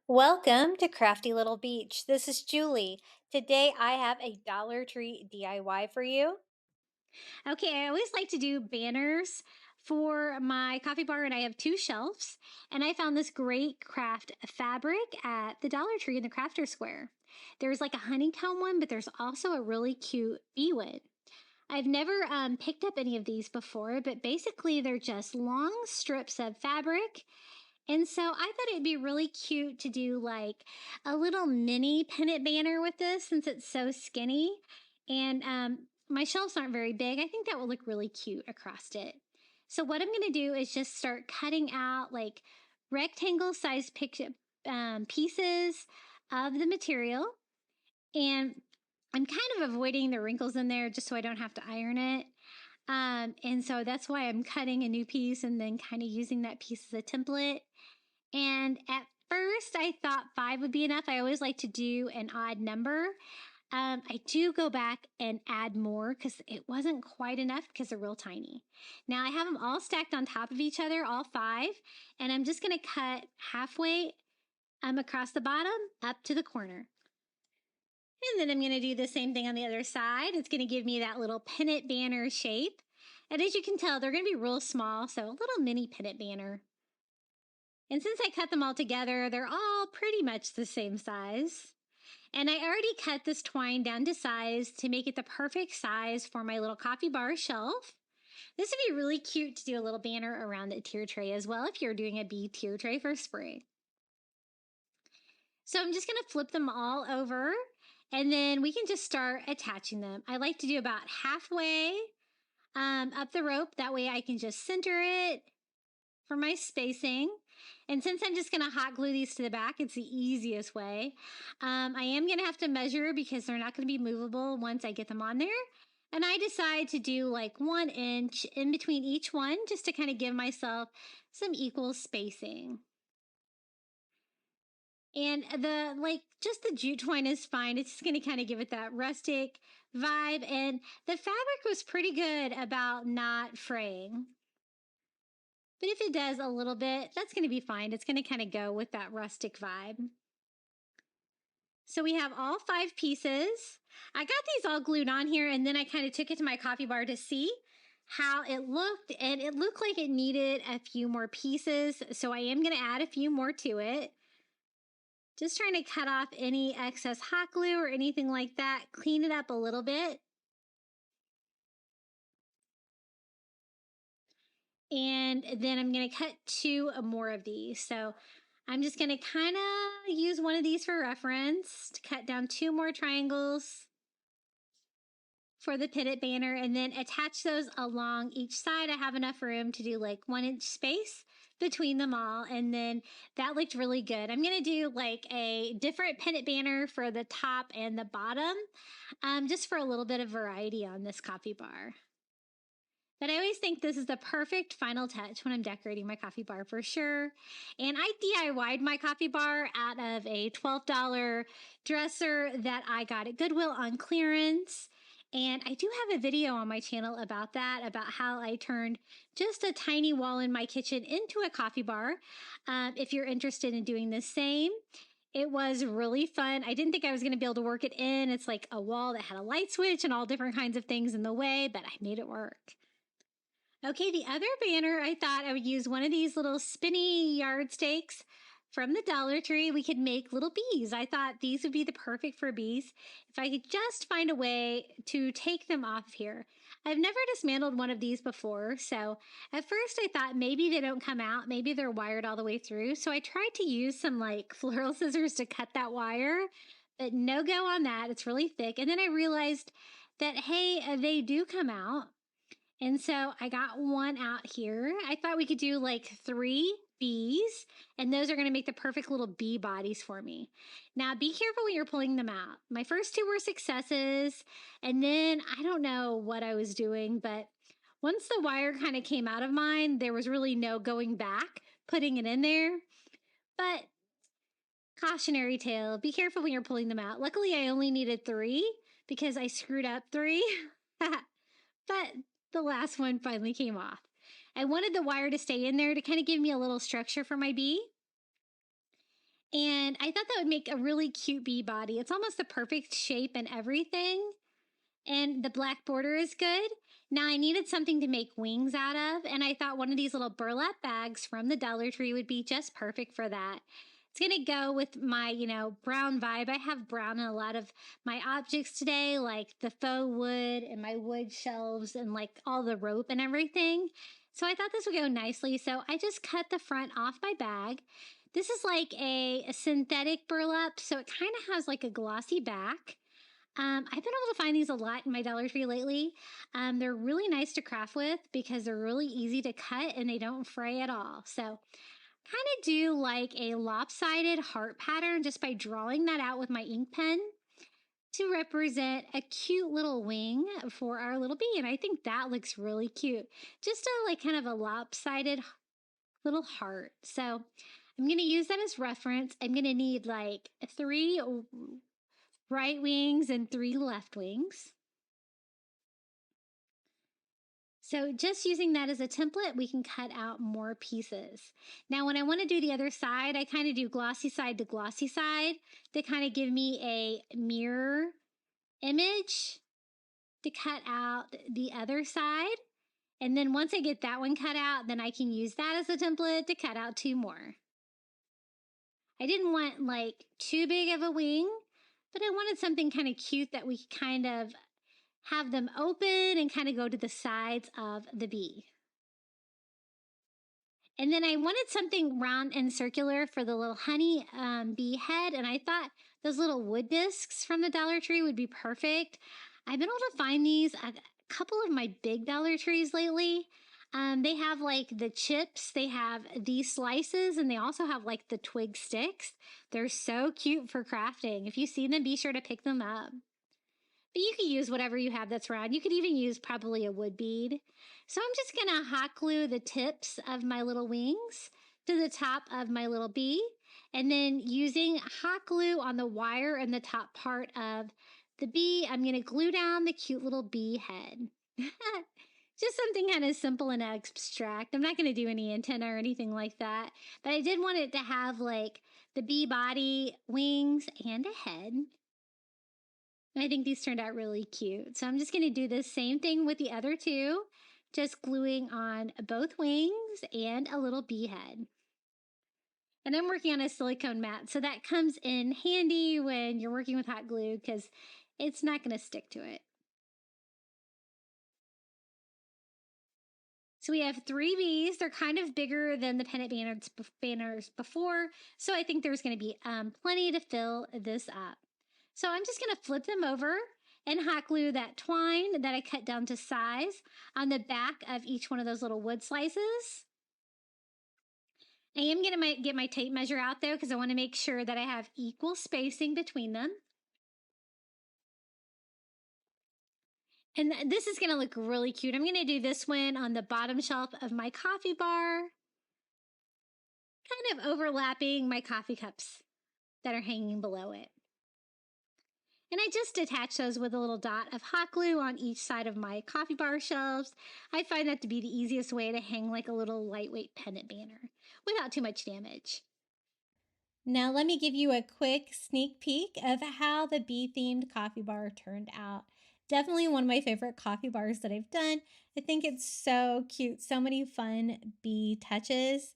Welcome to Crafty Little Beach. This is Julie. Today I have a Dollar Tree DIY for you. Okay, I always like to do banners for my coffee bar, and I have two shelves. And I found this great craft fabric at the Dollar Tree in the Crafter Square. There's like a honeycomb one, but there's also a really cute bee one. I've never picked up any of these before, but basically they're just long strips of fabric. And so I thought it'd be really cute to do like a little mini pennant banner with this since it's so skinny. And my shelves aren't very big. I think that will look really cute across it. So what I'm going to do is just start cutting out like rectangle sized pieces of the material. And I'm kind of avoiding the wrinkles in there just so I don't have to iron it. And so that's why I'm cutting a new piece and then kind of using that piece as a template. And at first, I thought five would be enough. I always like to do an odd number. I do go back and add more because it wasn't quite enough because they're real tiny. Now I have them all stacked on top of each other, all five, and I'm just going to cut halfway across the bottom up to the corner. And then I'm going to do the same thing on the other side. It's going to give me that little pennant banner shape. And as you can tell, they're going to be real small, so a little mini pennant banner. And since I cut them all together, they're all pretty much the same size. And I already cut this twine down to size to make it the perfect size for my little coffee bar shelf. This would be really cute to do a little banner around the tier tray as well if you're doing a bee tier tray for spring. So I'm just going to flip them all over and then we can just start attaching them. I like to do about halfway up the rope. That way I can just center it for my spacing. And since I'm just going to hot glue these to the back, it's the easiest way. I am going to have to measure because they're not going to be movable once I get them on there. And I decide to do like 1 inch in between each one just to kind of give myself some equal spacing. And just the jute twine is fine. It's just going to kind of give it that rustic vibe. And the fabric was pretty good about not fraying. But if it does a little bit, that's going to be fine. It's going to kind of go with that rustic vibe. So we have all five pieces. I got these all glued on here and then I kind of took it to my coffee bar to see how it looked, and it looked like it needed a few more pieces. So I am going to add a few more to it. Just trying to cut off any excess hot glue or anything like that. Clean it up a little bit. And then I'm going to cut two more of these. So I'm just going to kind of use one of these for reference to cut down two more triangles for the pennant banner and then attach those along each side. I have enough room to do like 1 inch space between them all, and then that looked really good. I'm going to do like a different pennant banner for the top and the bottom, just for a little bit of variety on this coffee bar. But I always think this is the perfect final touch when I'm decorating my coffee bar for sure. And I DIY'd my coffee bar out of a $12 dresser that I got at Goodwill on clearance. And I do have a video on my channel about that, about how I turned just a tiny wall in my kitchen into a coffee bar. If you're interested in doing the same, it was really fun. I didn't think I was going to be able to work it in. It's like a wall that had a light switch and all different kinds of things in the way, but I made it work. Okay, the other banner, I thought I would use one of these little spinny yard stakes from the Dollar Tree. We could make little bees. I thought these would be the perfect for bees if I could just find a way to take them off here. I've never dismantled one of these before, so at first I thought maybe they don't come out, maybe they're wired all the way through. So I tried to use some like floral scissors to cut that wire, but no go on that. It's really thick. And then I realized that, hey, they do come out. And so I got one out here. I thought we could do like 3 bees, and those are going to make the perfect little bee bodies for me. Now, be careful when you're pulling them out. My first 2 were successes, and then I don't know what I was doing, but once the wire kind of came out of mine, there was really no going back, putting it in there. But cautionary tale, be careful when you're pulling them out. Luckily, I only needed 3 because I screwed up 3. But the last one finally came off. I wanted the wire to stay in there to kind of give me a little structure for my bee. And I thought that would make a really cute bee body. It's almost the perfect shape and everything. And the black border is good. Now I needed something to make wings out of, and I thought one of these little burlap bags from the Dollar Tree would be just perfect for that. It's going to go with my, brown vibe. I have brown in a lot of my objects today, like the faux wood and my wood shelves and like all the rope and everything. So I thought this would go nicely. So I just cut the front off my bag. This is like a synthetic burlap, so it kind of has like a glossy back. I've been able to find these a lot in my Dollar Tree lately. They're really nice to craft with because they're really easy to cut and they don't fray at all. So kind of do like a lopsided heart pattern just by drawing that out with my ink pen to represent a cute little wing for our little bee. And I think that looks really cute. Just a like kind of a lopsided little heart. So I'm going to use that as reference. I'm going to need like three right wings and three left wings. So just using that as a template, we can cut out more pieces. Now, when I want to do the other side, I kind of do glossy side to glossy side to kind of give me a mirror image to cut out the other side. And then once I get that one cut out, then I can use that as a template to cut out two more. I didn't want like too big of a wing, but I wanted something kind of cute that we could kind of have them open and kind of go to the sides of the bee. And then I wanted something round and circular for the little honey bee head. And I thought those little wood discs from the Dollar Tree would be perfect. I've been able to find these at a couple of my big Dollar Trees lately. They have like the chips, they have these slices, and they also have like the twig sticks. They're so cute for crafting. If you see them, be sure to pick them up. But you could use whatever you have that's round. You could even use probably a wood bead. So I'm just going to hot glue the tips of my little wings to the top of my little bee. And then using hot glue on the wire in the top part of the bee, I'm going to glue down the cute little bee head. Just something kind of simple and abstract. I'm not going to do any antenna or anything like that. But I did want it to have like the bee body, wings, and a head. I think these turned out really cute. So I'm just going to do the same thing with the other two, just gluing on both wings and a little bee head. And I'm working on a silicone mat, so that comes in handy when you're working with hot glue because it's not going to stick to it. So we have three bees. They're kind of bigger than the pennant banners before, so I think there's going to be plenty to fill this up. So I'm just going to flip them over and hot glue that twine that I cut down to size on the back of each one of those little wood slices. I am going to get my tape measure out though because I want to make sure that I have equal spacing between them. And this is going to look really cute. I'm going to do this one on the bottom shelf of my coffee bar, kind of overlapping my coffee cups that are hanging below it. And I just attach those with a little dot of hot glue on each side of my coffee bar shelves. I find that to be the easiest way to hang like a little lightweight pennant banner without too much damage. Now let me give you a quick sneak peek of how the bee-themed coffee bar turned out. Definitely one of my favorite coffee bars that I've done. I think it's so cute, so many fun bee touches.